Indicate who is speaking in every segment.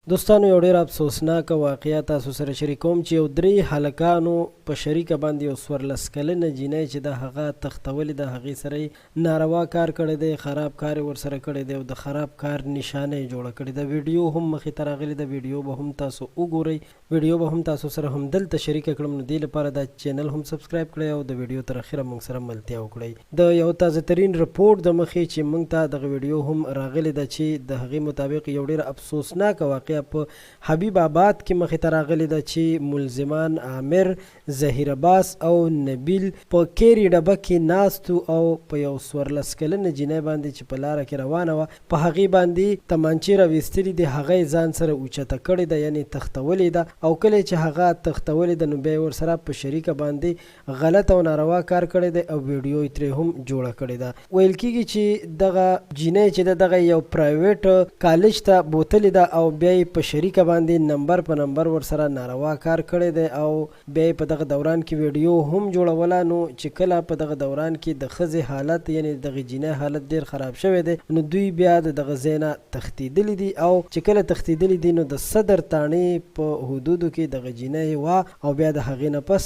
Speaker 1: دوستانو یو ډیر افسوسناک واقعیا تاسو سره شریکوم چې یو درې هلکانو په شریکه باندې یو 14 کلنه جینۍ چې د هغه تختولې د هغې سره ناروا کار کړی دی، خراب کار یې ورسره کړی دی او د خراب کار نشانه یې جوړه کړې ده. ویډیو هم مخې ته راغلې ده، ویډیو به هم تاسو وګورئ، ویډیو به هم تاسو سره هم دلته شریکه کړم. نو دې لپاره دا چینل هم سبسکرایب کړئ او د ویډیو تر اخره موږ سره ملتیا وکړئ. د یو تازه ترین رپورټ د مخې چې موږ ته دغه ویډیو هم راغلې ده چې د هغې مطابق یو ډېر افسوسناکه واقعه په حبیب آباد کې مخې ته راغلی ده چې ملزمان عامر، ظهیر عباس او نبیل په کیري ډبه کې ناست او په یو 14 کلنه جینۍ باندې چې په لاره کې روانه وه په هغې باندې تمانچې راویستلي دي، هغه یې ځان سره اوچته کړې ده، یعنې تختولې ده. او کله چې هغه تختولې ده نو بیا یې ورسره په شریکه باندې غلط او ناروا کار کړی دی او ویډیو یې ترې هم جوړه کړې ده. ویل کېږي چې دغه جینۍ چې ده دغه یو پرایویټ کالج ته بوتلې ده او بیا یې په شریکه باندې نمبر په نمبر ورسره ناروا کار کړی دی او بیا په دغه دوران کې ویډیو هم جوړوله. نو چې کله په دغه دوران کې د ښځې حالت یعنې دغه جینۍ حالت ډېر خراب شوی دی نو دوی بیا د دغه ځای نه تښتېدلي دي او چې کله تښتېدلي دي نو د صدر تاڼې په حدودو کې دغه جینۍ وه او بیا د هغې نه پس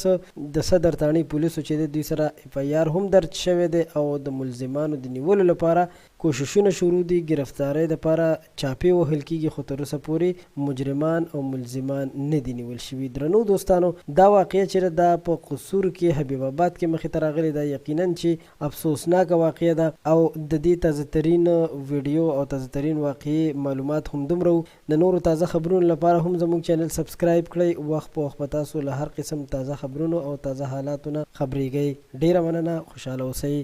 Speaker 1: د صدر تاڼې پولیسو چې دی دوی سره FIR هم درج شوی دی او د ملزمانو د نیولو لپاره کوششونه شروع دي. ګرفتارۍ دپاره چاپې وهل کېږي خو تر اوسه پورې مجرمان او ملزمان نه دي نیول شوي. درنو دوستانو، دا واقعه چې دا په قصور کې حبیب آباد کې مخې ته راغلې ده یقینا چې افسوسناکه واقعه ده او د دې تازه ترین ویډیو او تازه ترین واقعي معلومات هم دومره وو. د نورو تازه خبرونو لپاره هم زموږ چینل سبسکرایب کړئ. وخت په وخت به تاسو له هر قسم تازه خبرونو او تازه حالاتو نه خبرېږئ. ډېره مننه، خوشحاله اوسئ.